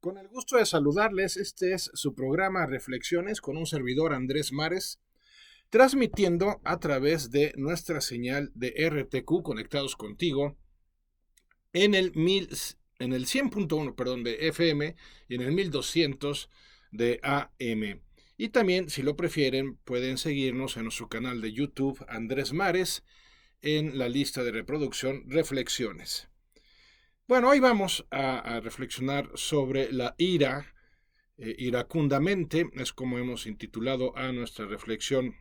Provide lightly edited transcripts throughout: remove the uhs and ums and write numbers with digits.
Con el gusto de saludarles, este es su programa Reflexiones con un servidor Andrés Mares, transmitiendo a través de nuestra señal de RTQ Conectados Contigo en el 100.1, perdón, de FM y en el 1200 de AM. Y también, si lo prefieren, pueden seguirnos en nuestro canal de YouTube Andrés Mares en la lista de reproducción Reflexiones. Bueno, hoy vamos a reflexionar sobre la ira, iracundamente, es como hemos intitulado a nuestra reflexión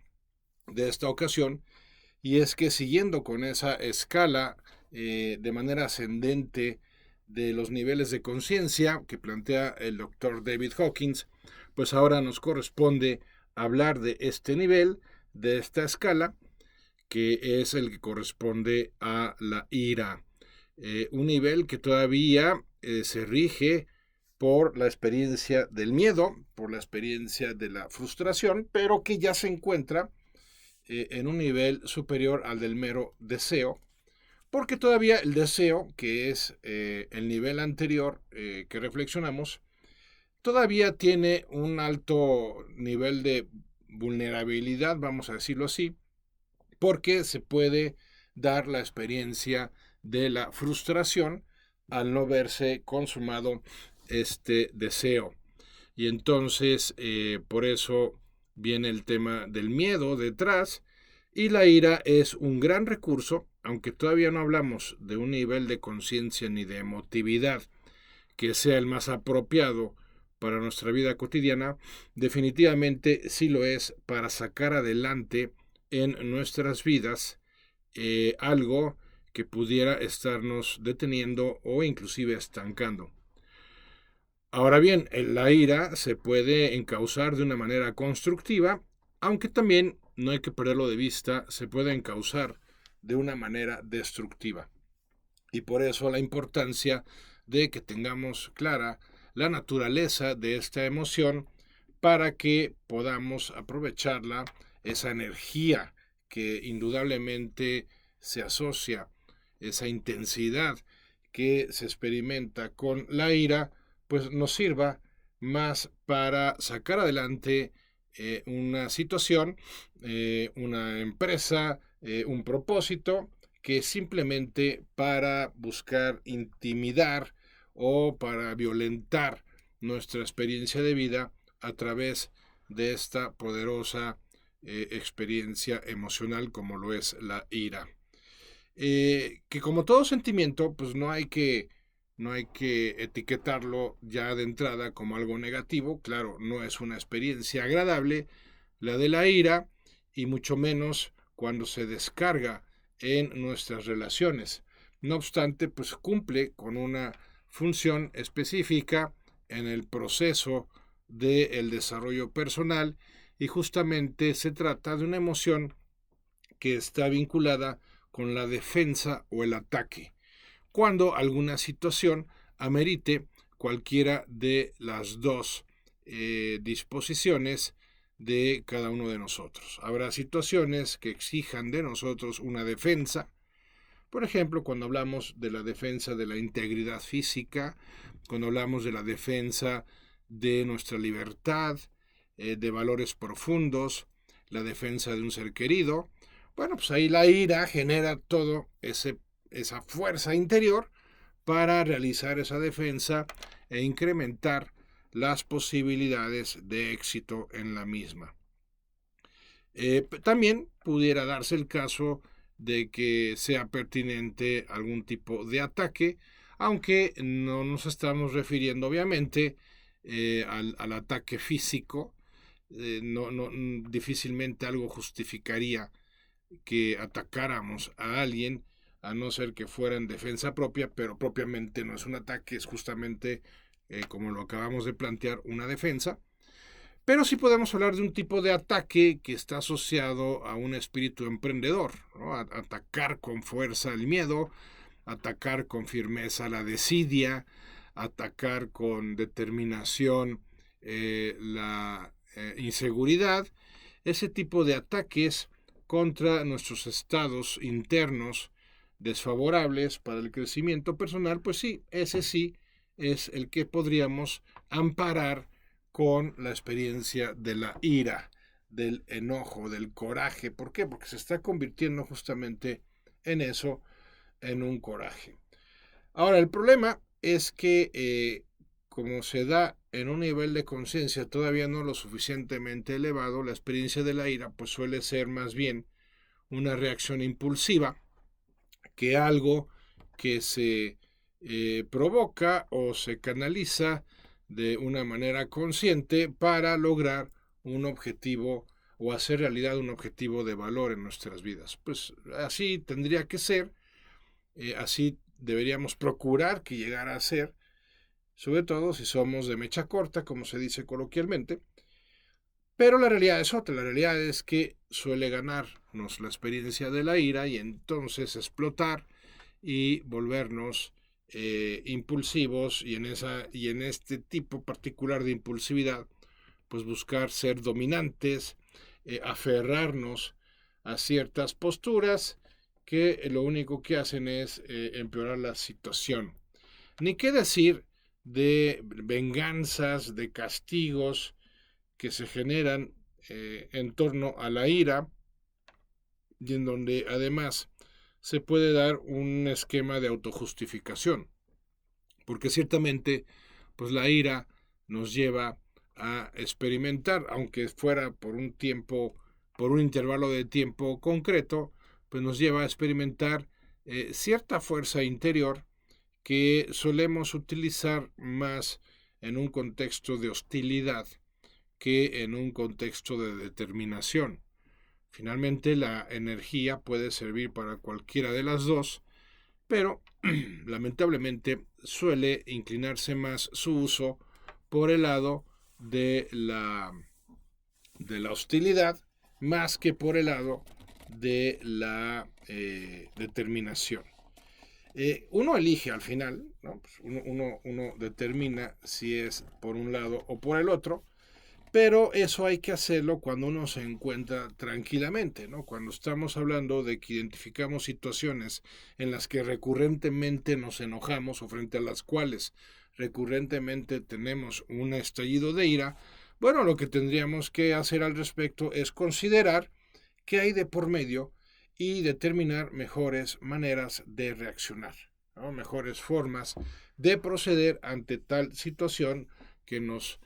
de esta ocasión, y es que siguiendo con esa escala de manera ascendente de los niveles de conciencia que plantea el doctor David Hawkins, pues ahora nos corresponde hablar de este nivel, de esta escala, que es el que corresponde a la ira. Un nivel que todavía se rige por la experiencia del miedo, por la experiencia de la frustración, pero que ya se encuentra en un nivel superior al del mero deseo, porque todavía el deseo, que es el nivel anterior que reflexionamos, todavía tiene un alto nivel de vulnerabilidad, vamos a decirlo así, porque se puede dar la experiencia de la frustración al no verse consumado este deseo. Y entonces, por eso viene el tema del miedo detrás, y la ira es un gran recurso, aunque todavía no hablamos de un nivel de conciencia ni de emotividad que sea el más apropiado para nuestra vida cotidiana, definitivamente sí lo es para sacar adelante en nuestras vidas algo que pudiera estarnos deteniendo o inclusive estancando. Ahora bien, la ira se puede encauzar de una manera constructiva, aunque también no hay que perderlo de vista, se puede encauzar de una manera destructiva. Y por eso la importancia de que tengamos clara la naturaleza de esta emoción para que podamos aprovecharla, esa energía que indudablemente se asocia, esa intensidad que se experimenta con la ira, pues nos sirva más para sacar adelante una situación, una empresa, un propósito, que simplemente para buscar intimidar o para violentar nuestra experiencia de vida a través de esta poderosa experiencia emocional como lo es la ira. Que como todo sentimiento, pues no hay que etiquetarlo ya de entrada como algo negativo. Claro, no es una experiencia agradable la de la ira, y mucho menos cuando se descarga en nuestras relaciones. No obstante, pues cumple con una función específica en el proceso del desarrollo personal, y justamente se trata de una emoción que está vinculada con la defensa o el ataque, cuando alguna situación amerite cualquiera de las dos disposiciones de cada uno de nosotros. Habrá situaciones que exijan de nosotros una defensa, por ejemplo, cuando hablamos de la defensa de la integridad física, cuando hablamos de la defensa de nuestra libertad, de valores profundos, la defensa de un ser querido. Bueno, pues ahí la ira genera todo esa fuerza interior para realizar esa defensa e incrementar las posibilidades de éxito en la misma. También pudiera darse el caso de que sea pertinente algún tipo de ataque, aunque no nos estamos refiriendo obviamente al ataque físico. Difícilmente algo justificaría que atacáramos a alguien, a no ser que fuera en defensa propia, pero propiamente no es un ataque, es justamente, como lo acabamos de plantear, una defensa. Pero sí podemos hablar de un tipo de ataque que está asociado a un espíritu emprendedor, ¿no? Atacar con fuerza el miedo, atacar con firmeza la desidia, atacar con determinación la inseguridad. Ese tipo de ataques contra nuestros estados internos desfavorables para el crecimiento personal, pues sí, ese sí es el que podríamos amparar con la experiencia de la ira, del enojo, del coraje. ¿Por qué? Porque se está convirtiendo justamente en eso, en un coraje. Ahora, el problema es que como se da en un nivel de conciencia todavía no lo suficientemente elevado, la experiencia de la ira pues suele ser más bien una reacción impulsiva que algo que se provoca o se canaliza de una manera consciente para lograr un objetivo o hacer realidad un objetivo de valor en nuestras vidas. Pues así tendría que ser, así deberíamos procurar que llegara a ser, sobre todo si somos de mecha corta, como se dice coloquialmente. Pero la realidad es otra, la realidad es que suele ganarnos la experiencia de la ira y entonces explotar y volvernos impulsivos y en este tipo particular de impulsividad, pues buscar ser dominantes, aferrarnos a ciertas posturas que lo único que hacen es empeorar la situación. Ni qué decir de venganzas, de castigos que se generan en torno a la ira y en donde además se puede dar un esquema de autojustificación, porque ciertamente pues la ira nos lleva a experimentar, aunque fuera por un tiempo, por un intervalo de tiempo concreto, pues nos lleva a experimentar cierta fuerza interior que solemos utilizar más en un contexto de hostilidad que en un contexto de determinación. Finalmente, la energía puede servir para cualquiera de las dos, pero lamentablemente suele inclinarse más su uso por el lado de la hostilidad más que por el lado de la determinación. Uno elige al final, ¿no? Pues uno determina si es por un lado o por el otro, pero eso hay que hacerlo cuando uno se encuentra tranquilamente, ¿no? Cuando estamos hablando de que identificamos situaciones en las que recurrentemente nos enojamos o frente a las cuales recurrentemente tenemos un estallido de ira, bueno, lo que tendríamos que hacer al respecto es considerar qué hay de por medio y determinar mejores maneras de reaccionar, ¿no? Mejores formas de proceder ante tal situación que nos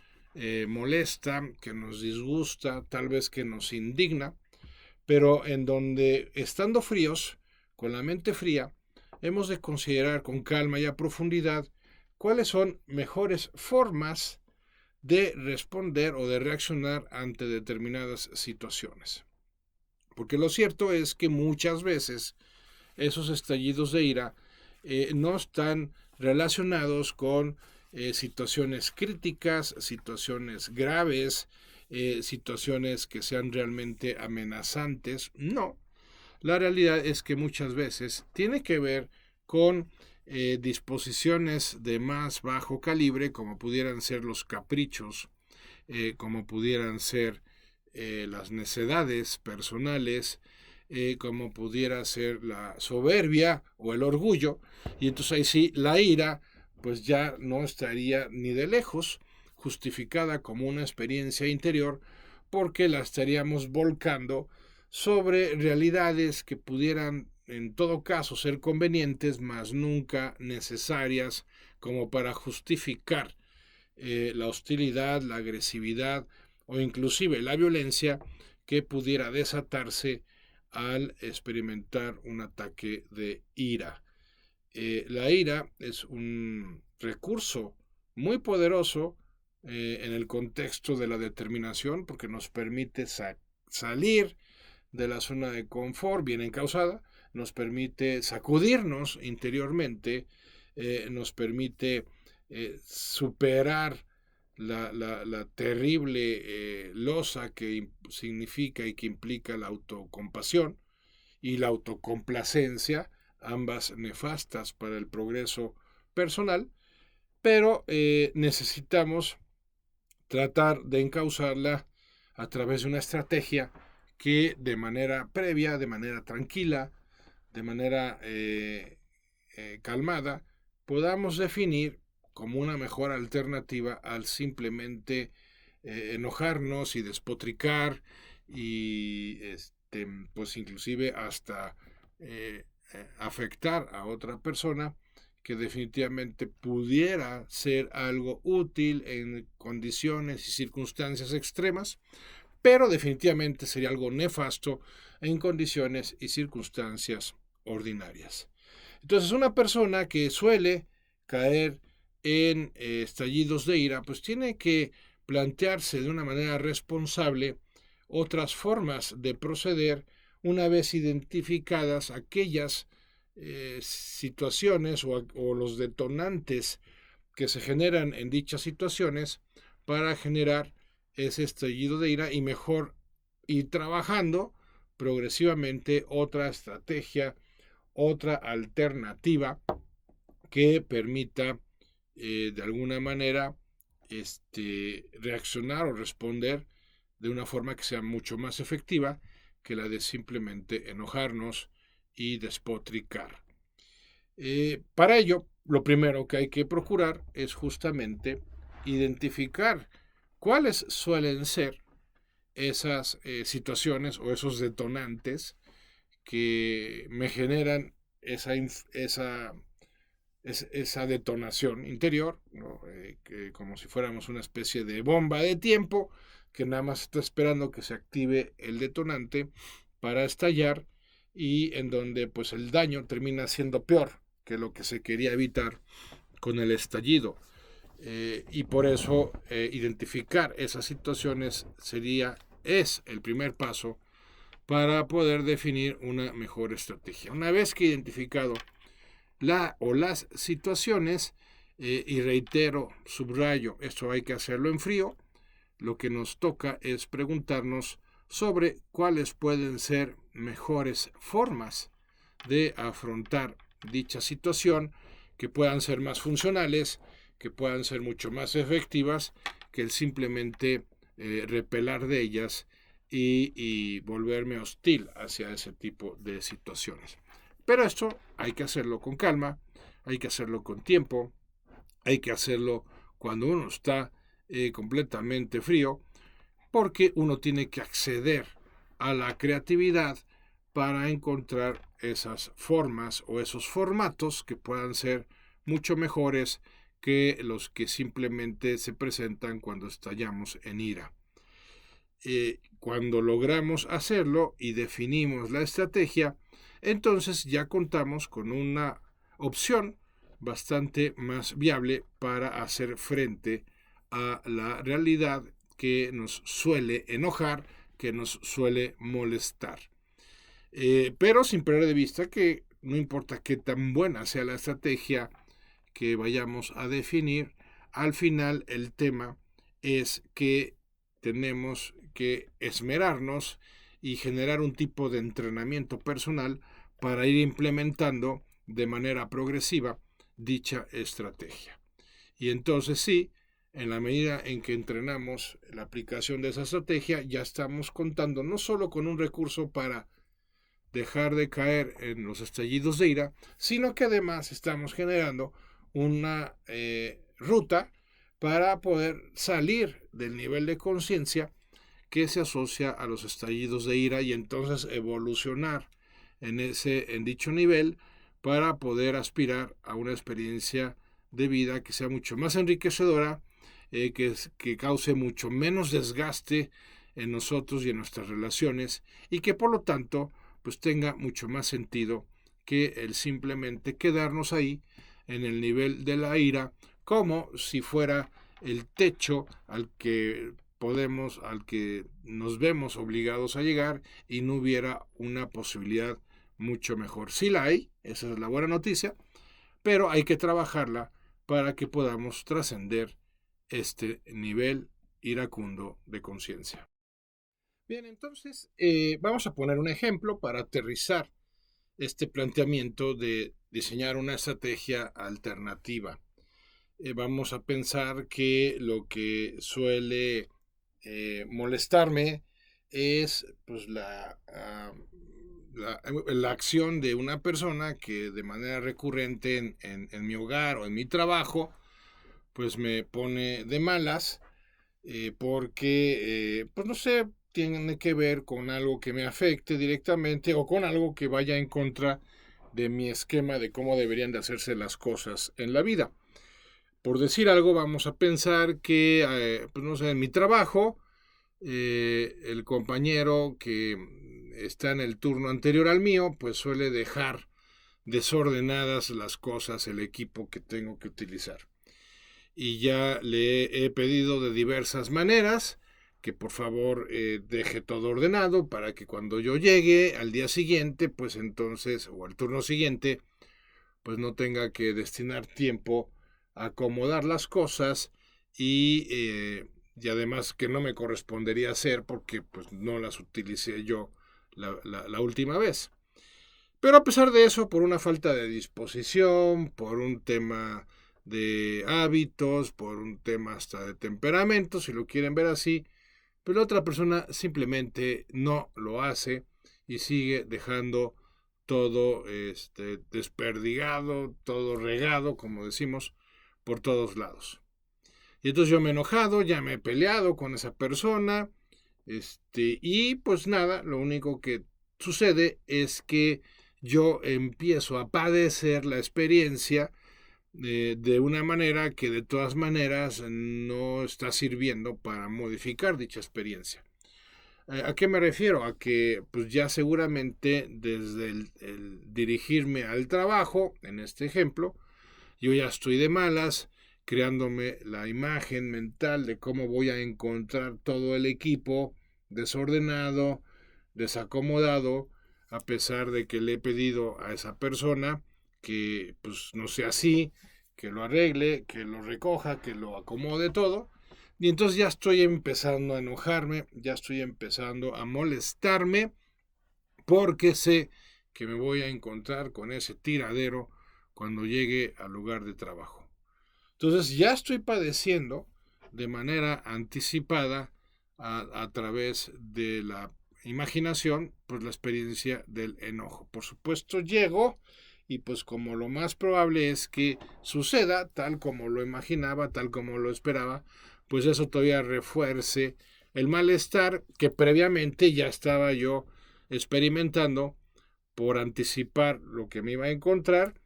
molesta, que nos disgusta, tal vez que nos indigna, pero en donde estando fríos, con la mente fría, hemos de considerar con calma y a profundidad cuáles son mejores formas de responder o de reaccionar ante determinadas situaciones. Porque lo cierto es que muchas veces esos estallidos de ira no están relacionados con situaciones críticas, situaciones graves, situaciones que sean realmente amenazantes. No, la realidad es que muchas veces tiene que ver con disposiciones de más bajo calibre, como pudieran ser los caprichos, como pudieran ser las necedades personales, como pudiera ser la soberbia o el orgullo, y entonces ahí sí la ira pues ya no estaría ni de lejos justificada como una experiencia interior, porque la estaríamos volcando sobre realidades que pudieran en todo caso ser convenientes, mas nunca necesarias como para justificar la hostilidad, la agresividad o inclusive la violencia que pudiera desatarse al experimentar un ataque de ira. La ira es un recurso muy poderoso en el contexto de la determinación porque nos permite salir de la zona de confort bien encausada, nos permite sacudirnos interiormente, nos permite superar la terrible losa que significa y que implica la autocompasión y la autocomplacencia, ambas nefastas para el progreso personal, pero necesitamos tratar de encauzarla a través de una estrategia que de manera previa, de manera tranquila, de manera calmada, podamos definir como una mejor alternativa al simplemente enojarnos y despotricar y pues inclusive hasta afectar a otra persona, que definitivamente pudiera ser algo útil en condiciones y circunstancias extremas, pero definitivamente sería algo nefasto en condiciones y circunstancias ordinarias. Entonces, una persona que suele caer en estallidos de ira, pues tiene que plantearse de una manera responsable otras formas de proceder una vez identificadas aquellas situaciones o los detonantes que se generan en dichas situaciones para generar ese estallido de ira y mejor ir trabajando progresivamente otra estrategia, otra alternativa que permita de alguna manera reaccionar o responder de una forma que sea mucho más efectiva que la de simplemente enojarnos y despotricar. Para ello, lo primero que hay que procurar es justamente identificar cuáles suelen ser esas situaciones o esos detonantes que me generan esa detonación interior, ¿no? Que como si fuéramos una especie de bomba de tiempo que nada más está esperando que se active el detonante para estallar, y en donde pues el daño termina siendo peor que lo que se quería evitar con el estallido. Y por eso identificar esas situaciones es el primer paso para poder definir una mejor estrategia. Una vez que identificado las situaciones, y reitero, subrayo, esto hay que hacerlo en frío, lo que nos toca es preguntarnos sobre cuáles pueden ser mejores formas de afrontar dicha situación, que puedan ser más funcionales, que puedan ser mucho más efectivas que el simplemente repelar de ellas y volverme hostil hacia ese tipo de situaciones. Pero esto hay que hacerlo con calma, hay que hacerlo con tiempo, hay que hacerlo cuando uno está completamente frío, porque uno tiene que acceder a la creatividad para encontrar esas formas o esos formatos que puedan ser mucho mejores que los que simplemente se presentan cuando estallamos en ira. Cuando logramos hacerlo y definimos la estrategia, entonces ya contamos con una opción bastante más viable para hacer frente a la realidad que nos suele enojar, que nos suele molestar. Pero sin perder de vista que no importa qué tan buena sea la estrategia que vayamos a definir, al final el tema es que tenemos que esmerarnos y generar un tipo de entrenamiento personal para ir implementando de manera progresiva dicha estrategia. Y entonces sí, en la medida en que entrenamos la aplicación de esa estrategia, ya estamos contando no solo con un recurso para dejar de caer en los estallidos de ira, sino que además estamos generando una ruta para poder salir del nivel de conciencia que se asocia a los estallidos de ira y entonces evolucionar en dicho nivel para poder aspirar a una experiencia de vida que sea mucho más enriquecedora, que cause mucho menos desgaste en nosotros y en nuestras relaciones, y que por lo tanto pues tenga mucho más sentido que el simplemente quedarnos ahí en el nivel de la ira, como si fuera el techo al que nos vemos obligados a llegar y no hubiera una posibilidad mucho mejor. Sí la hay, esa es la buena noticia, pero hay que trabajarla para que podamos trascender este nivel iracundo de conciencia. Bien, entonces vamos a poner un ejemplo para aterrizar este planteamiento de diseñar una estrategia alternativa. Vamos a pensar que lo que suele molestarme es pues, la acción de una persona que de manera recurrente en mi hogar o en mi trabajo pues me pone de malas porque, pues no sé, tiene que ver con algo que me afecte directamente o con algo que vaya en contra de mi esquema de cómo deberían de hacerse las cosas en la vida. Por decir algo, vamos a pensar que, pues no sé, en mi trabajo, el compañero que está en el turno anterior al mío, pues suele dejar desordenadas las cosas, el equipo que tengo que utilizar. Y ya le he pedido de diversas maneras que por favor deje todo ordenado para que cuando yo llegue al día siguiente, pues entonces, o al turno siguiente, pues no tenga que destinar tiempo a acomodar las cosas y además que no me correspondería hacer porque pues no las utilicé yo la última vez. Pero a pesar de eso, por una falta de disposición, por un tema de hábitos, por un tema hasta de temperamento, si lo quieren ver así, pero la otra persona simplemente no lo hace y sigue dejando todo desperdigado, todo regado, como decimos, por todos lados. Y entonces yo me he enojado, ya me he peleado con esa persona, y pues nada, lo único que sucede es que yo empiezo a padecer la experiencia de una manera que de todas maneras no está sirviendo para modificar dicha experiencia. ¿A qué me refiero? A que pues ya seguramente desde el dirigirme al trabajo, en este ejemplo, yo ya estoy de malas, creándome la imagen mental de cómo voy a encontrar todo el equipo desordenado, desacomodado, a pesar de que le he pedido a esa persona que pues no sea así, que lo arregle, que lo recoja, que lo acomode todo. Y entonces ya estoy empezando a enojarme, ya estoy empezando a molestarme porque sé que me voy a encontrar con ese tiradero cuando llegue al lugar de trabajo. Entonces ya estoy padeciendo de manera anticipada a través de la imaginación, pues la experiencia del enojo. Por supuesto llego y pues como lo más probable es que suceda tal como lo imaginaba, tal como lo esperaba, pues eso todavía refuerce el malestar que previamente ya estaba yo experimentando por anticipar lo que me iba a encontrar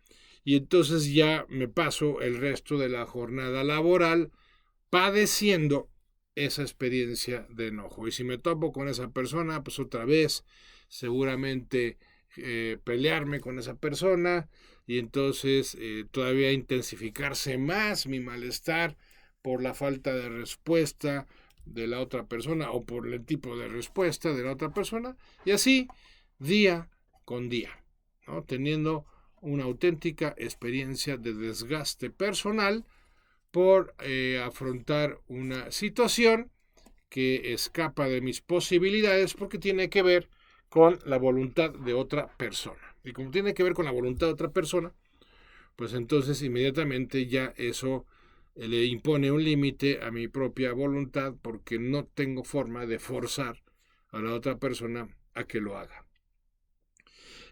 y entonces ya me paso el resto de la jornada laboral padeciendo esa experiencia de enojo. Y si me topo con esa persona, pues otra vez seguramente pelearme con esa persona y entonces todavía intensificarse más mi malestar por la falta de respuesta de la otra persona o por el tipo de respuesta de la otra persona y así día con día, ¿no? Teniendo una auténtica experiencia de desgaste personal por afrontar una situación que escapa de mis posibilidades porque tiene que ver con la voluntad de otra persona. Y como tiene que ver con la voluntad de otra persona, pues entonces inmediatamente ya eso le impone un límite a mi propia voluntad porque no tengo forma de forzar a la otra persona a que lo haga.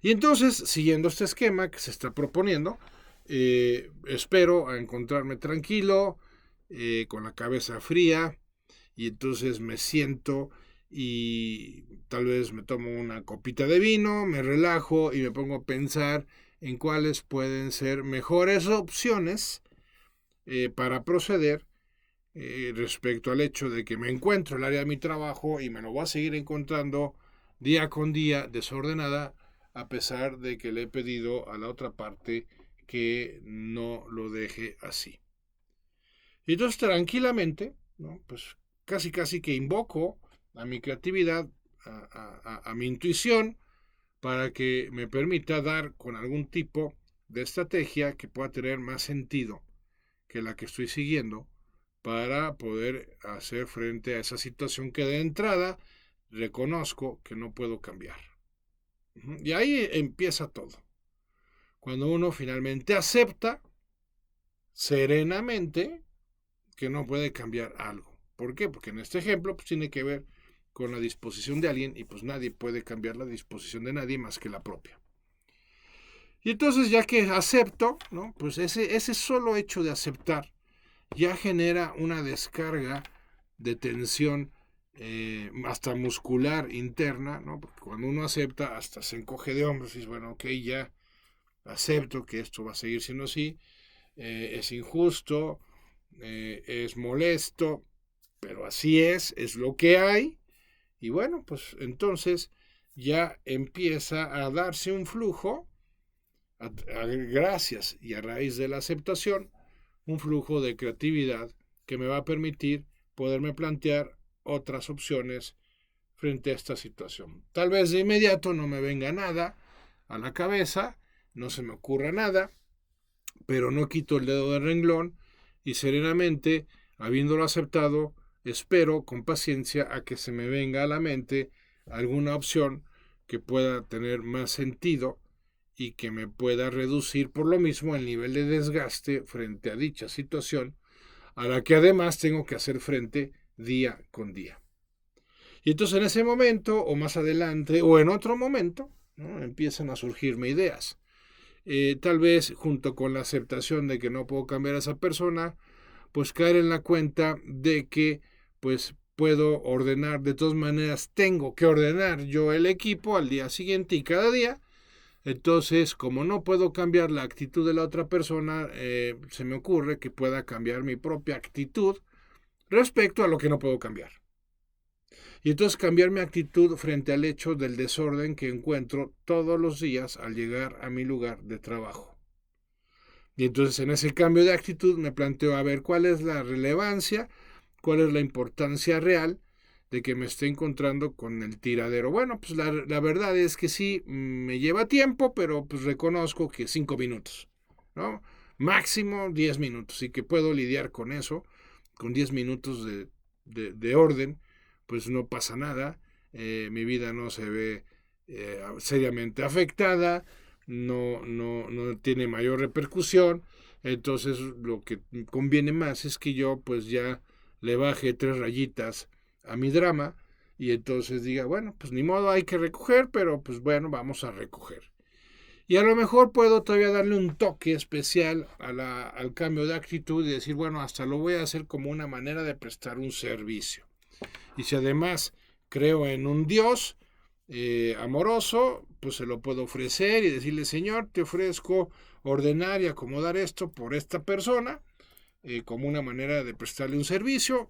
Y entonces, siguiendo este esquema que se está proponiendo, espero a encontrarme tranquilo, con la cabeza fría, y entonces me siento y tal vez me tomo una copita de vino, me relajo y me pongo a pensar en cuáles pueden ser mejores opciones para proceder respecto al hecho de que me encuentro en el área de mi trabajo y me lo voy a seguir encontrando día con día desordenada a pesar de que le he pedido a la otra parte que no lo deje así. Y entonces tranquilamente, ¿no? Pues casi que invoco a mi creatividad, a mi intuición, para que me permita dar con algún tipo de estrategia que pueda tener más sentido que la que estoy siguiendo para poder hacer frente a esa situación que de entrada reconozco que no puedo cambiar. Y ahí empieza todo. Cuando uno finalmente acepta serenamente que no puede cambiar algo. ¿Por qué? Porque en este ejemplo pues, tiene que ver con la disposición de alguien y pues nadie puede cambiar la disposición de nadie más que la propia. Y entonces ya que acepto, ¿no? Pues ese solo hecho de aceptar ya genera una descarga de tensión hasta muscular interna, ¿no? Porque cuando uno acepta, hasta se encoge de hombros y dice, bueno, ok, ya acepto que esto va a seguir siendo así, es injusto, es molesto, pero así es lo que hay, y bueno, pues entonces ya empieza a darse un flujo, gracias y a raíz de la aceptación, un flujo de creatividad que me va a permitir poderme plantear otras opciones frente a esta situación. Tal vez de inmediato no me venga nada a la cabeza, no se me ocurra nada, pero no quito el dedo del renglón y serenamente, habiéndolo aceptado, espero con paciencia a que se me venga a la mente alguna opción que pueda tener más sentido y que me pueda reducir por lo mismo el nivel de desgaste frente a dicha situación, a la que además tengo que hacer frente día con día. Y entonces en ese momento, o más adelante, o en otro momento, ¿no? Empiezan a surgirme ideas. Tal vez junto con la aceptación de que no puedo cambiar a esa persona, pues caer en la cuenta de que pues puedo ordenar, de todas maneras tengo que ordenar yo el equipo al día siguiente y cada día. Entonces, como no puedo cambiar la actitud de la otra persona, se me ocurre que pueda cambiar mi propia actitud respecto a lo que no puedo cambiar. Y entonces cambiar mi actitud frente al hecho del desorden que encuentro todos los días al llegar a mi lugar de trabajo. Y entonces en ese cambio de actitud me planteo a ver cuál es la relevancia, cuál es la importancia real de que me esté encontrando con el tiradero. Bueno, pues la verdad es que sí, me lleva tiempo, pero pues reconozco que 5 minutos, ¿no? Máximo 10 minutos y que puedo lidiar con eso, con 10 minutos de orden, pues no pasa nada, mi vida no se ve seriamente afectada, no tiene mayor repercusión, entonces lo que conviene más es que yo pues ya le baje 3 rayitas a mi drama y entonces diga, bueno, pues ni modo, hay que recoger, pero pues bueno, vamos a recoger. Y a lo mejor puedo todavía darle un toque especial al cambio de actitud y decir, bueno, hasta lo voy a hacer como una manera de prestar un servicio. Y si además creo en un Dios amoroso, pues se lo puedo ofrecer y decirle, Señor, te ofrezco ordenar y acomodar esto por esta persona, como una manera de prestarle un servicio,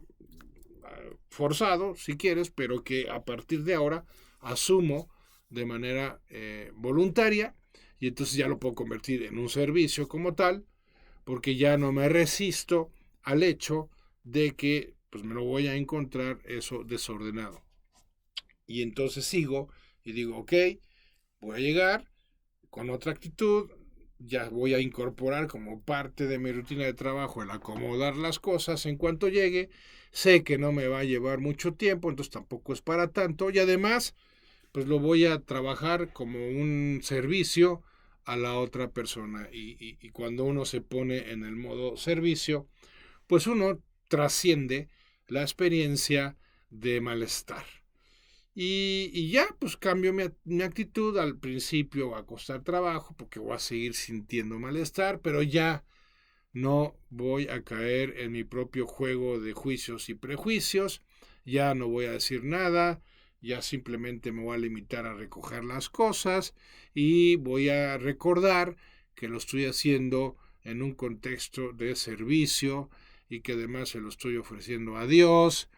forzado, si quieres, pero que a partir de ahora asumo de manera voluntaria y entonces ya lo puedo convertir en un servicio como tal, porque ya no me resisto al hecho de que pues me lo voy a encontrar eso desordenado. Y entonces sigo y digo, ok, voy a llegar con otra actitud, ya voy a incorporar como parte de mi rutina de trabajo el acomodar las cosas en cuanto llegue, sé que no me va a llevar mucho tiempo, entonces tampoco es para tanto, y además, pues lo voy a trabajar como un servicio a la otra persona, y cuando uno se pone en el modo servicio, pues uno trasciende la experiencia de malestar. Y ya, pues cambio mi actitud. Al principio va a costar trabajo porque voy a seguir sintiendo malestar, pero ya no voy a caer en mi propio juego de juicios y prejuicios, ya no voy a decir nada, ya simplemente me voy a limitar a recoger las cosas y voy a recordar que lo estoy haciendo en un contexto de servicio y que además se lo estoy ofreciendo a Dios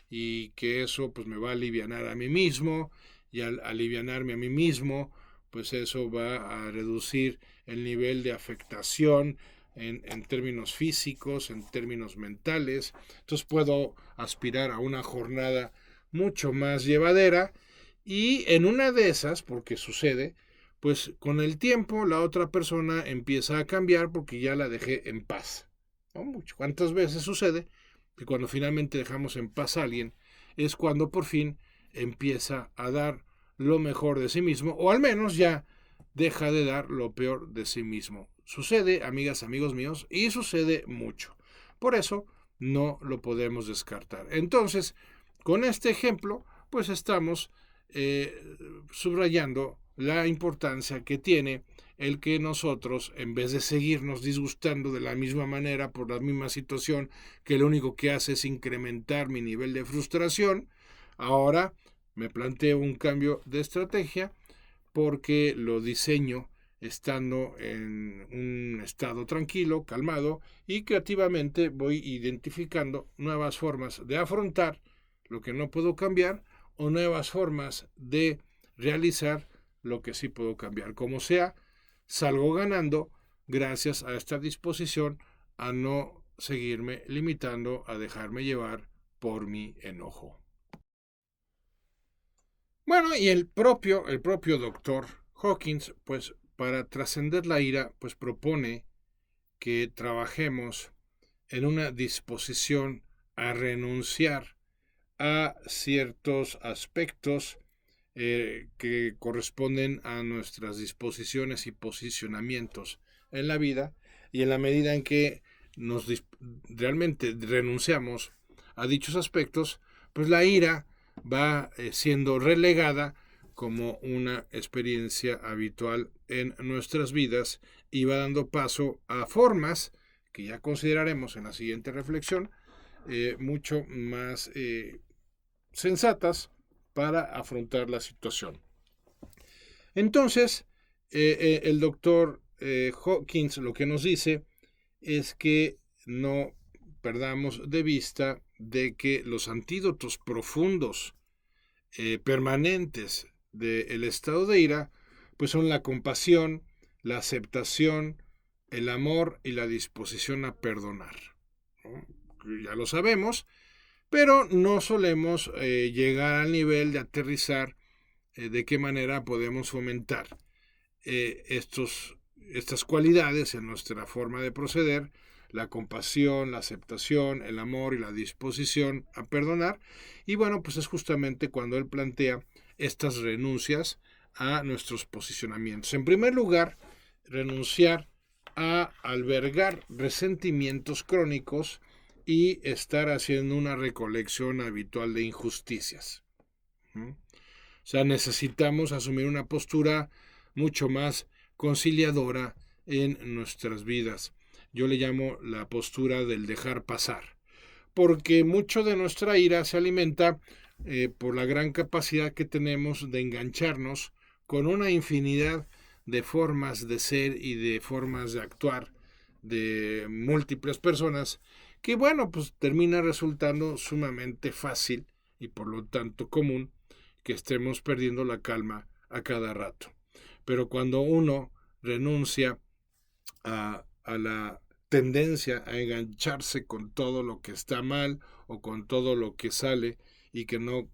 y que eso pues me va a alivianar a mí mismo y al alivianarme a mí mismo pues eso va a reducir el nivel de afectación en términos físicos, en términos mentales. Entonces puedo aspirar a una jornada mucho más llevadera y en una de esas, porque sucede, pues con el tiempo la otra persona empieza a cambiar porque ya la dejé en paz. ¿No? ¿Cuántas veces sucede que cuando finalmente dejamos en paz a alguien es cuando por fin empieza a dar lo mejor de sí mismo o al menos ya deja de dar lo peor de sí mismo? Sucede, amigas, amigos míos, y sucede mucho. Por eso no lo podemos descartar. Entonces, con este ejemplo, pues estamos subrayando la importancia que tiene el que nosotros, en vez de seguirnos disgustando de la misma manera por la misma situación, que lo único que hace es incrementar mi nivel de frustración, ahora me planteo un cambio de estrategia porque lo diseño estando en un estado tranquilo, calmado, y creativamente voy identificando nuevas formas de afrontar lo que no puedo cambiar o nuevas formas de realizar lo que sí puedo cambiar. Como sea, salgo ganando gracias a esta disposición a no seguirme limitando a dejarme llevar por mi enojo. Bueno, y el propio doctor Hawkins, pues para trascender la ira, pues propone que trabajemos en una disposición a renunciar a ciertos aspectos que corresponden a nuestras disposiciones y posicionamientos en la vida, y en la medida en que realmente renunciamos a dichos aspectos, pues la ira va siendo relegada como una experiencia habitual en nuestras vidas y va dando paso a formas que ya consideraremos en la siguiente reflexión mucho más sensatas para afrontar la situación. Entonces, el doctor Hawkins lo que nos dice es que no perdamos de vista de que los antídotos profundos, permanentes del estado de ira, pues son la compasión, la aceptación, el amor y la disposición a perdonar, ¿no? Ya lo sabemos, pero no solemos llegar al nivel de aterrizar de qué manera podemos fomentar estas cualidades en nuestra forma de proceder, la compasión, la aceptación, el amor y la disposición a perdonar. Y bueno, pues es justamente cuando él plantea estas renuncias a nuestros posicionamientos. En primer lugar, renunciar a albergar resentimientos crónicos y estar haciendo una recolección habitual de injusticias. O sea, necesitamos asumir una postura mucho más conciliadora en nuestras vidas. Yo le llamo la postura del dejar pasar, porque mucho de nuestra ira se alimenta por la gran capacidad que tenemos de engancharnos con una infinidad de formas de ser y de formas de actuar de múltiples personas, que bueno, pues termina resultando sumamente fácil y por lo tanto común que estemos perdiendo la calma a cada rato. Pero cuando uno renuncia a la tendencia a engancharse con todo lo que está mal o con todo lo que sale y que no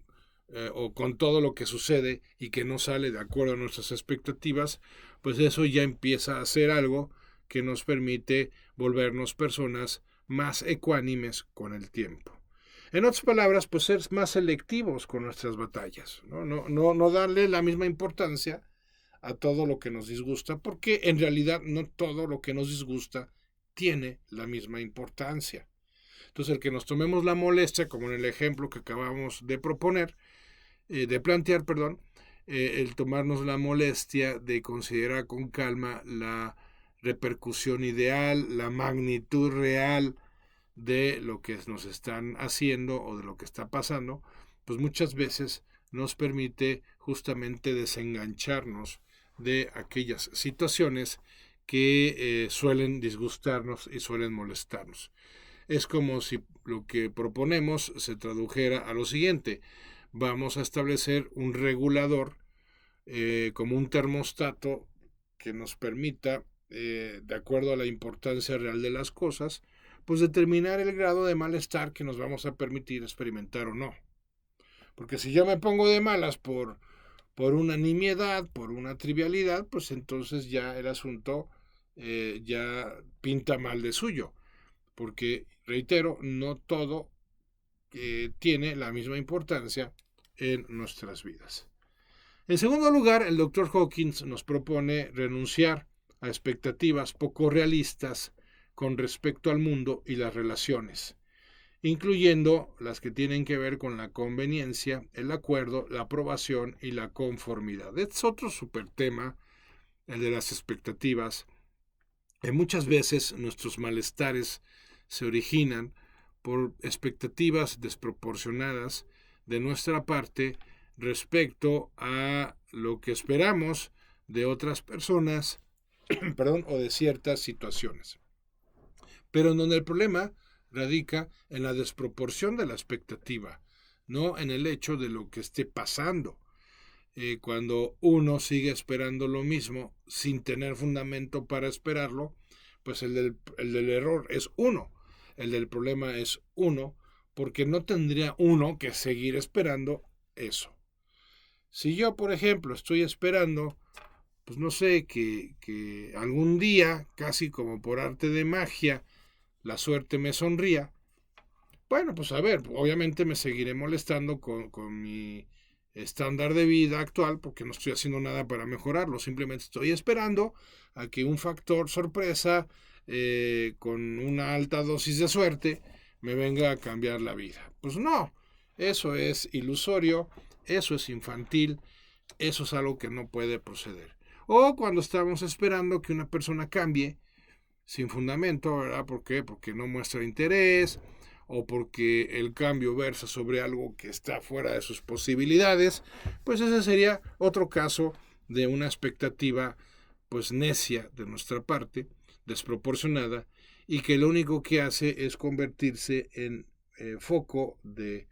o con todo lo que sucede y que no sale de acuerdo a nuestras expectativas, pues eso ya empieza a ser algo que nos permite volvernos personas más ecuánimes con el tiempo. En otras palabras, pues ser más selectivos con nuestras batallas, no darle la misma importancia a todo lo que nos disgusta, porque en realidad no todo lo que nos disgusta tiene la misma importancia. Entonces, el que nos tomemos la molestia, como en el ejemplo que acabamos de plantear, el tomarnos la molestia de considerar con calma la repercusión ideal, la magnitud real de lo que nos están haciendo o de lo que está pasando, pues muchas veces nos permite justamente desengancharnos de aquellas situaciones que suelen disgustarnos y suelen molestarnos. Es como si lo que proponemos se tradujera a lo siguiente: vamos a establecer un regulador como un termostato que nos permita, de acuerdo a la importancia real de las cosas, pues determinar el grado de malestar que nos vamos a permitir experimentar o no. Porque si yo me pongo de malas por una nimiedad, por una trivialidad, pues entonces ya el asunto ya pinta mal de suyo. Porque, reitero, no todo tiene la misma importancia en nuestras vidas. En segundo lugar, el Dr. Hawkins nos propone renunciar a expectativas poco realistas con respecto al mundo y las relaciones, incluyendo las que tienen que ver con la conveniencia, el acuerdo, la aprobación y la conformidad. Es otro súper tema el de las expectativas. Muchas veces nuestros malestares se originan por expectativas desproporcionadas de nuestra parte respecto a lo que esperamos de otras personas, perdón, o de ciertas situaciones. Pero en donde el problema radica en la desproporción de la expectativa, no en el hecho de lo que esté pasando. Cuando uno sigue esperando lo mismo sin tener fundamento para esperarlo, pues el del error es uno, el del problema es uno, porque no tendría uno que seguir esperando eso. Si yo, por ejemplo, estoy esperando, pues no sé, que algún día, casi como por arte de magia, la suerte me sonría, bueno, pues a ver, obviamente me seguiré molestando con mi estándar de vida actual porque no estoy haciendo nada para mejorarlo, simplemente estoy esperando a que un factor sorpresa con una alta dosis de suerte me venga a cambiar la vida. Pues no, eso es ilusorio, eso es infantil, eso es algo que no puede proceder. O cuando estamos esperando que una persona cambie sin fundamento, ¿verdad? ¿Por qué? Porque no muestra interés o porque el cambio versa sobre algo que está fuera de sus posibilidades, pues ese sería otro caso de una expectativa pues necia de nuestra parte, desproporcionada, y que lo único que hace es convertirse en foco de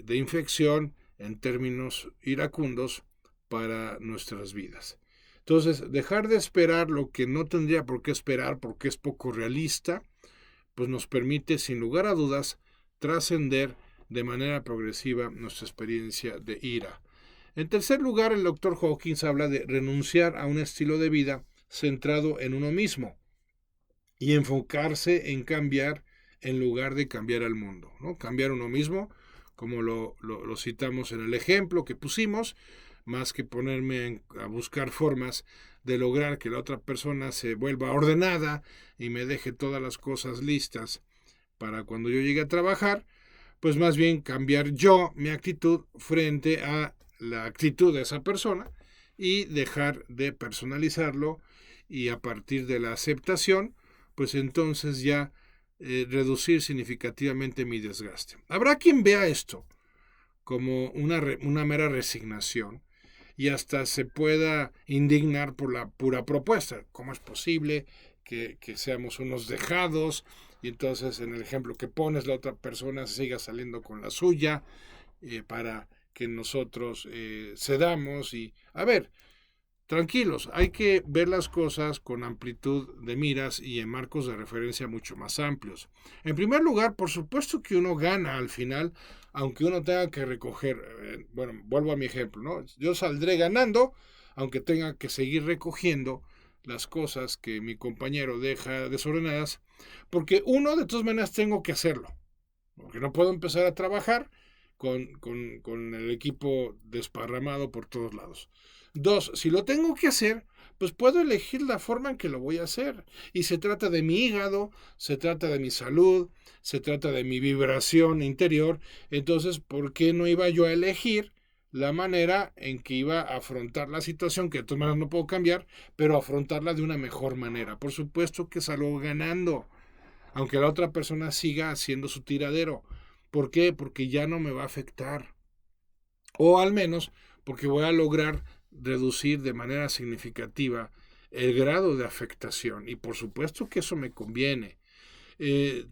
infección en términos iracundos para nuestras vidas. Entonces, dejar de esperar lo que no tendría por qué esperar porque es poco realista, pues nos permite, sin lugar a dudas, trascender de manera progresiva nuestra experiencia de ira. En tercer lugar, el Dr. Hawkins habla de renunciar a un estilo de vida centrado en uno mismo y enfocarse en cambiar en lugar de cambiar al mundo, ¿no? Cambiar uno mismo, como lo citamos en el ejemplo que pusimos, más que ponerme a buscar formas de lograr que la otra persona se vuelva ordenada y me deje todas las cosas listas para cuando yo llegue a trabajar, pues más bien cambiar yo mi actitud frente a la actitud de esa persona y dejar de personalizarlo, y a partir de la aceptación, pues entonces ya reducir significativamente mi desgaste. Habrá quien vea esto como una mera resignación y hasta se pueda indignar por la pura propuesta. ¿Cómo es posible que seamos unos dejados y entonces en el ejemplo que pones la otra persona siga saliendo con la suya para que nosotros cedamos? Y a ver, tranquilos, hay que ver las cosas con amplitud de miras y en marcos de referencia mucho más amplios. En primer lugar, por supuesto que uno gana al final, aunque uno tenga que recoger, bueno, vuelvo a mi ejemplo, ¿no? Yo saldré ganando, aunque tenga que seguir recogiendo las cosas que mi compañero deja desordenadas, porque uno, de todas maneras, tengo que hacerlo, porque no puedo empezar a trabajar con el equipo desparramado por todos lados. Dos, si lo tengo que hacer, pues puedo elegir la forma en que lo voy a hacer. Y se trata de mi hígado, se trata de mi salud, se trata de mi vibración interior. Entonces, ¿por qué no iba yo a elegir la manera en que iba a afrontar la situación, que de todas maneras no puedo cambiar, pero afrontarla de una mejor manera? Por supuesto que salgo ganando, aunque la otra persona siga haciendo su tiradero. ¿Por qué? Porque ya no me va a afectar. O al menos porque voy a lograr reducir de manera significativa el grado de afectación. Y por supuesto que eso me conviene.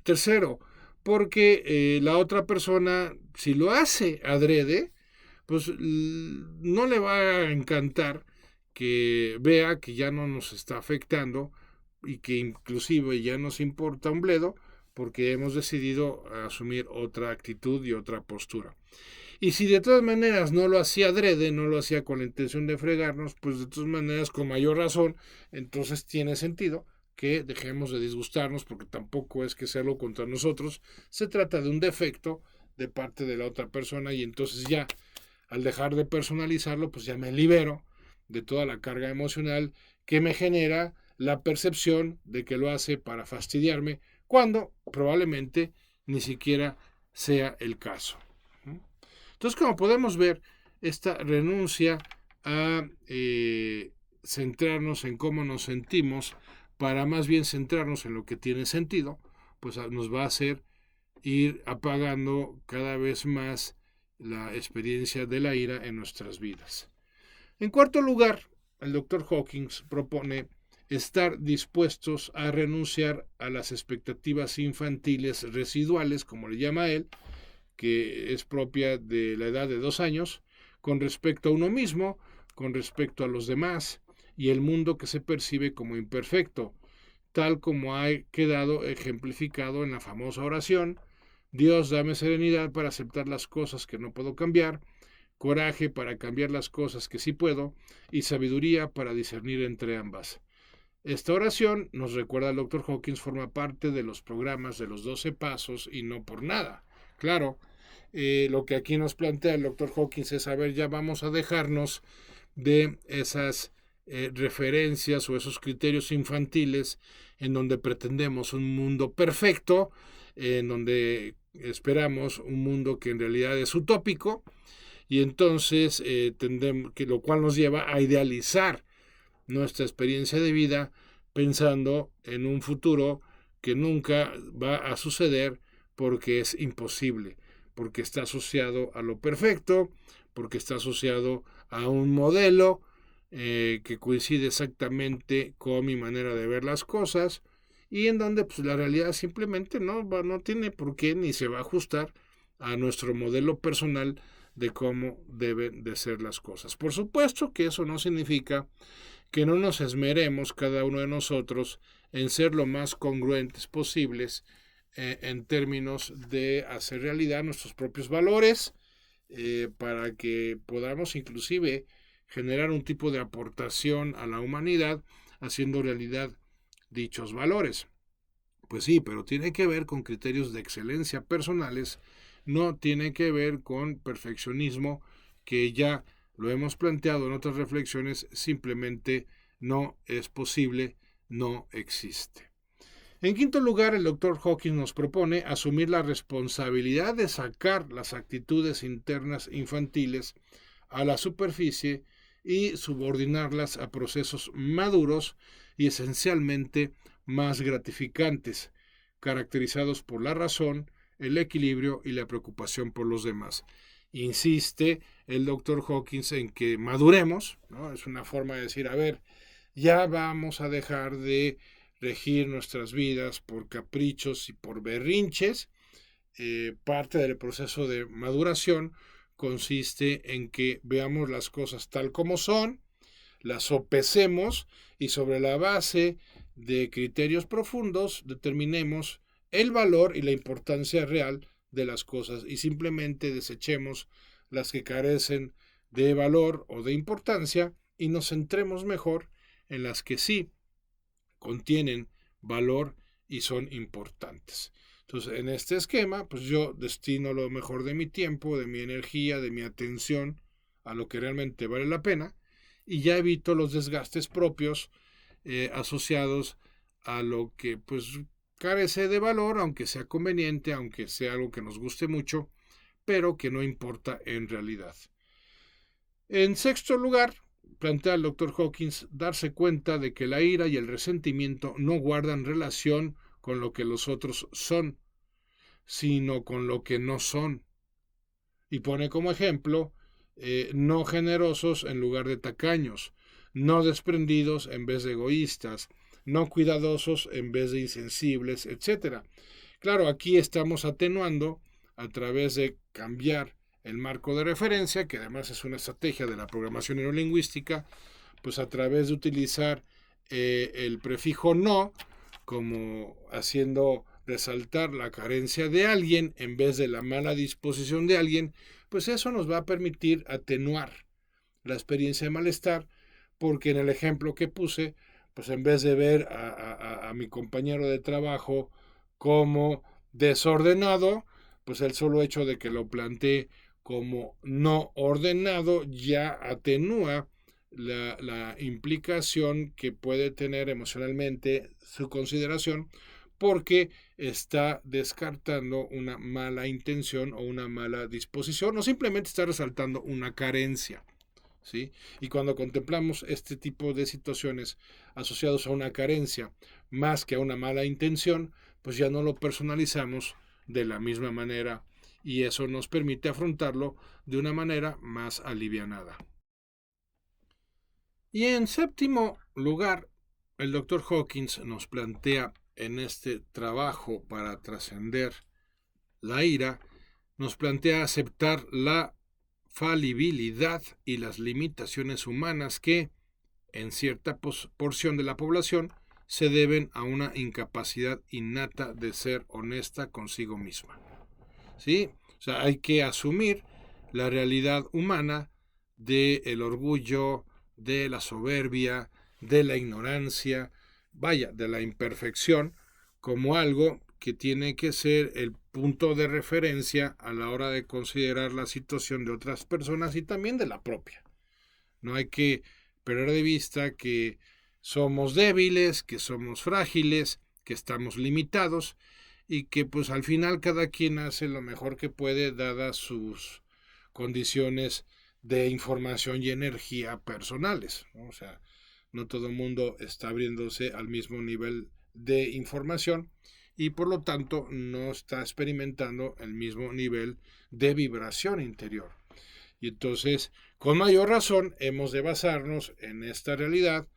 Tercero, porque la otra persona, si lo hace adrede, pues no le va a encantar que vea que ya no nos está afectando y que inclusive ya nos importa un bledo porque hemos decidido asumir otra actitud y otra postura. Y si de todas maneras no lo hacía adrede, no lo hacía con la intención de fregarnos, pues de todas maneras con mayor razón, entonces tiene sentido que dejemos de disgustarnos porque tampoco es que sea algo contra nosotros, se trata de un defecto de parte de la otra persona y entonces ya al dejar de personalizarlo, pues ya me libero de toda la carga emocional que me genera la percepción de que lo hace para fastidiarme, cuando probablemente ni siquiera sea el caso. Entonces, como podemos ver, esta renuncia a centrarnos en cómo nos sentimos para más bien centrarnos en lo que tiene sentido, pues nos va a hacer ir apagando cada vez más la experiencia de la ira en nuestras vidas. En cuarto lugar, el Dr. Hawkins propone estar dispuestos a renunciar a las expectativas infantiles residuales, como le llama él, que es propia de la edad de 2 años, con respecto a uno mismo, con respecto a los demás y el mundo que se percibe como imperfecto, tal como ha quedado ejemplificado en la famosa oración: Dios, dame serenidad para aceptar las cosas que no puedo cambiar, coraje para cambiar las cosas que sí puedo y sabiduría para discernir entre ambas. Esta oración, nos recuerda el Dr. Hawkins, forma parte de los programas de los 12 pasos y no por nada. Claro, lo que aquí nos plantea el Dr. Hawkins es: a ver, ya vamos a dejarnos de esas referencias o esos criterios infantiles en donde pretendemos un mundo perfecto, en donde esperamos un mundo que en realidad es utópico, y entonces tendemos, que lo cual nos lleva a idealizar nuestra experiencia de vida pensando en un futuro que nunca va a suceder porque es imposible, porque está asociado a lo perfecto, porque está asociado a un modelo que coincide exactamente con mi manera de ver las cosas, y en donde pues la realidad simplemente no tiene por qué ni se va a ajustar a nuestro modelo personal de cómo deben de ser las cosas. Por supuesto que eso no significa que no nos esmeremos cada uno de nosotros en ser lo más congruentes posibles en términos de hacer realidad nuestros propios valores, para que podamos inclusive generar un tipo de aportación a la humanidad haciendo realidad dichos valores. Pues sí, pero tiene que ver con criterios de excelencia personales, no tiene que ver con perfeccionismo, que ya lo hemos planteado en otras reflexiones, simplemente no es posible, no existe. En quinto lugar, el Dr. Hawkins nos propone asumir la responsabilidad de sacar las actitudes internas infantiles a la superficie y subordinarlas a procesos maduros y esencialmente más gratificantes, caracterizados por la razón, el equilibrio y la preocupación por los demás. Insiste el Dr. Hawkins en que maduremos, ¿no? Es una forma de decir, a ver, ya vamos a dejar de regir nuestras vidas por caprichos y por berrinches. Parte del proceso de maduración consiste en que veamos las cosas tal como son, las sopesemos y sobre la base de criterios profundos determinemos el valor y la importancia real de las cosas y simplemente desechemos las que carecen de valor o de importancia y nos centremos mejor en las que sí contienen valor y son importantes. Entonces, en este esquema, pues yo destino lo mejor de mi tiempo, de mi energía, de mi atención a lo que realmente vale la pena, y ya evito los desgastes propios asociados a lo que pues carece de valor, aunque sea conveniente, aunque sea algo que nos guste mucho, pero que no importa en realidad. En sexto lugar, plantea el Dr. Hawkins darse cuenta de que la ira y el resentimiento no guardan relación con lo que los otros son, sino con lo que no son. Y pone como ejemplo, no generosos en lugar de tacaños, no desprendidos en vez de egoístas, no cuidadosos en vez de insensibles, etc. Claro, aquí estamos atenuando a través de cambiar el marco de referencia, que además es una estrategia de la programación neurolingüística, pues a través de utilizar el prefijo no como haciendo resaltar la carencia de alguien en vez de la mala disposición de alguien, pues eso nos va a permitir atenuar la experiencia de malestar, porque en el ejemplo que puse, pues en vez de ver a mi compañero de trabajo como desordenado, pues el solo hecho de que lo planteé como no ordenado ya atenúa la implicación que puede tener emocionalmente su consideración, porque está descartando una mala intención o una mala disposición, o simplemente está resaltando una carencia. ¿sí? Y cuando contemplamos este tipo de situaciones asociados a una carencia más que a una mala intención, pues ya no lo personalizamos de la misma manera y eso nos permite afrontarlo de una manera más alivianada. Y en séptimo lugar, el doctor Hawkins nos plantea en este trabajo para trascender la ira, nos plantea aceptar la falibilidad y las limitaciones humanas que, en cierta porción de la población, se deben a una incapacidad innata de ser honesta consigo misma. ¿Sí? O sea, hay que asumir la realidad humana del orgullo, de la soberbia, de la ignorancia, vaya, de la imperfección, como algo que tiene que ser el punto de referencia a la hora de considerar la situación de otras personas y también de la propia. No hay que perder de vista que somos débiles, que somos frágiles, que estamos limitados y que pues al final cada quien hace lo mejor que puede dadas sus condiciones de información y energía personales, ¿no? O sea, no todo el mundo está abriéndose al mismo nivel de información y por lo tanto no está experimentando el mismo nivel de vibración interior. Y entonces, con mayor razón, hemos de basarnos en esta realidad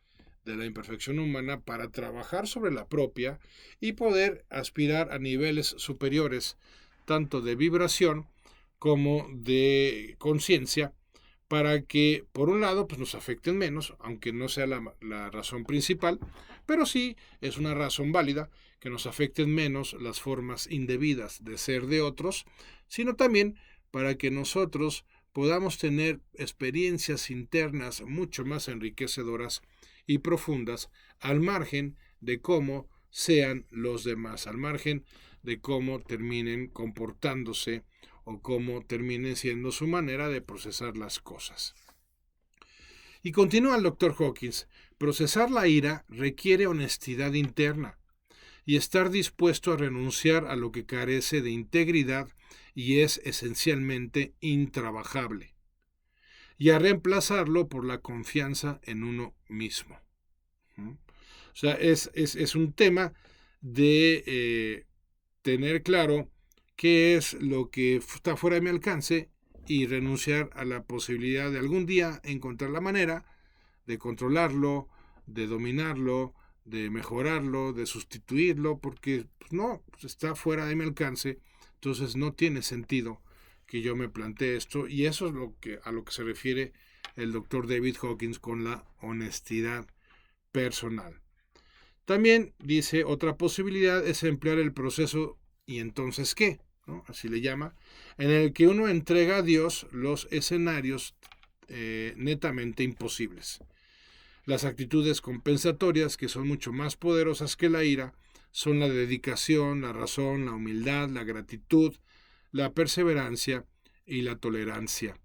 de la imperfección humana para trabajar sobre la propia y poder aspirar a niveles superiores, tanto de vibración como de conciencia, para que, por un lado, pues nos afecten menos, aunque no sea la razón principal, pero sí es una razón válida que nos afecten menos las formas indebidas de ser de otros, sino también para que nosotros podamos tener experiencias internas mucho más enriquecedoras y profundas al margen de cómo sean los demás, al margen de cómo terminen comportándose o cómo termine siendo su manera de procesar las cosas. Y continúa el doctor Hawkins, procesar la ira requiere honestidad interna y estar dispuesto a renunciar a lo que carece de integridad y es esencialmente intrabajable, y a reemplazarlo por la confianza en uno mismo. O sea, es un tema de tener claro qué es lo que está fuera de mi alcance y renunciar a la posibilidad de algún día encontrar la manera de controlarlo, de dominarlo, de mejorarlo, de sustituirlo, porque pues no, está fuera de mi alcance, entonces no tiene sentido que yo me plantee esto, y eso es a lo que se refiere el doctor David Hawkins con la honestidad personal. También dice otra posibilidad es emplear el proceso ¿y entonces qué? ¿No? Así le llama, en el que uno entrega a Dios los escenarios netamente imposibles. Las actitudes compensatorias, que son mucho más poderosas que la ira, son la dedicación, la razón, la humildad, la gratitud, la perseverancia y la tolerancia.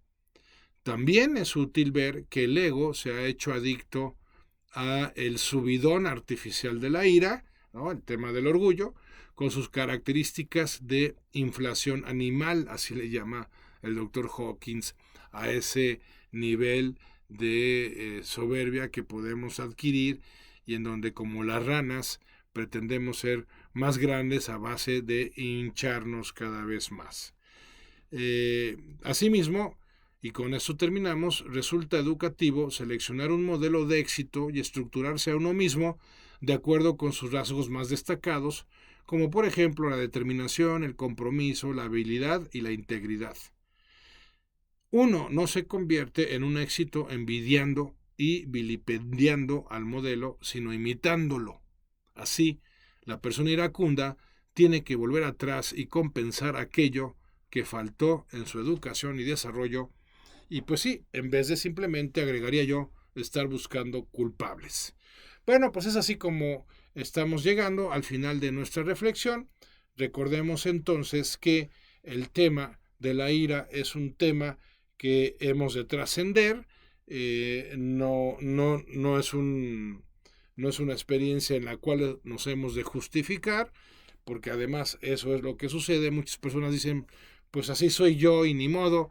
También es útil ver que el ego se ha hecho adicto a el subidón artificial de la ira, ¿no? El tema del orgullo, con sus características de inflación animal, así le llama el doctor Hawkins, a ese nivel de soberbia que podemos adquirir y en donde como las ranas pretendemos ser más grandes a base de hincharnos cada vez más. Asimismo, y con esto terminamos, resulta educativo seleccionar un modelo de éxito y estructurarse a uno mismo de acuerdo con sus rasgos más destacados, como por ejemplo la determinación, el compromiso, la habilidad y la integridad. Uno no se convierte en un éxito envidiando y vilipendiando al modelo, sino imitándolo. Así, la persona iracunda tiene que volver atrás y compensar aquello que faltó en su educación y desarrollo, y pues sí, en vez de simplemente, agregaría yo, estar buscando culpables. Bueno, pues es así como estamos llegando al final de nuestra reflexión. Recordemos entonces que el tema de la ira es un tema que hemos de trascender, no es una experiencia en la cual nos hemos de justificar, porque además eso es lo que sucede. Muchas personas dicen, pues así soy yo y ni modo,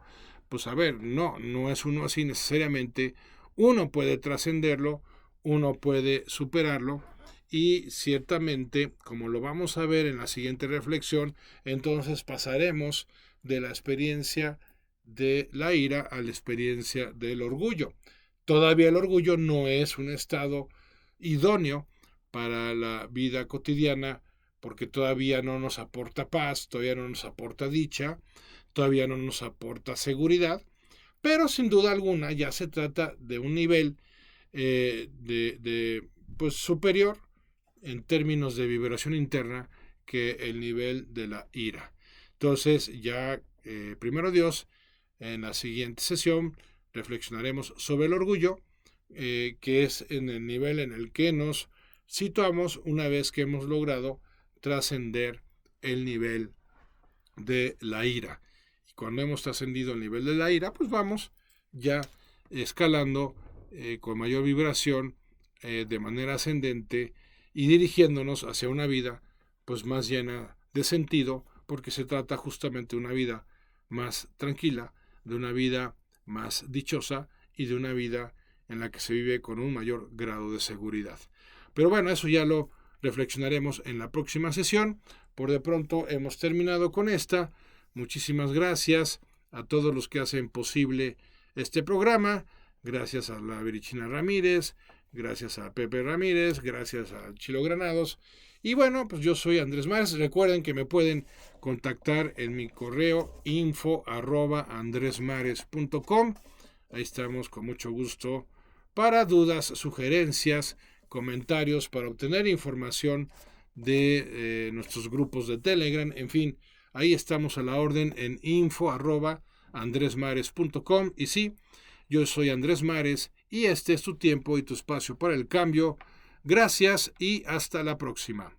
pues a ver, no es uno así necesariamente. Uno puede trascenderlo, uno puede superarlo, y ciertamente, como lo vamos a ver en la siguiente reflexión, entonces pasaremos de la experiencia de la ira a la experiencia del orgullo. Todavía el orgullo no es un estado idóneo para la vida cotidiana, porque todavía no nos aporta paz, todavía no nos aporta dicha, todavía no nos aporta seguridad, pero sin duda alguna ya se trata de un nivel pues superior en términos de vibración interna que el nivel de la ira. Entonces ya, primero Dios, en la siguiente sesión reflexionaremos sobre el orgullo, que es en el nivel en el que nos situamos una vez que hemos logrado trascender el nivel de la ira. Y cuando hemos trascendido el nivel de la ira, pues vamos ya escalando con mayor vibración, de manera ascendente, y dirigiéndonos hacia una vida pues más llena de sentido, porque se trata justamente de una vida más tranquila, de una vida más dichosa y de una vida en la que se vive con un mayor grado de seguridad. Pero bueno, eso ya lo reflexionaremos en la próxima sesión. Por de pronto hemos terminado con esta. Muchísimas gracias a todos los que hacen posible este programa. Gracias a la Virichina Ramírez, gracias a Pepe Ramírez, gracias a Chilo Granados. Y bueno, pues yo soy Andrés Mares. Recuerden que me pueden contactar en mi correo info@andresmares.com. Ahí estamos con mucho gusto para dudas, sugerencias, comentarios, para obtener información de nuestros grupos de Telegram. En fin, ahí estamos a la orden en info@andresmares.com. Y sí, yo soy Andrés Mares y este es tu tiempo y tu espacio para el cambio. Gracias y hasta la próxima.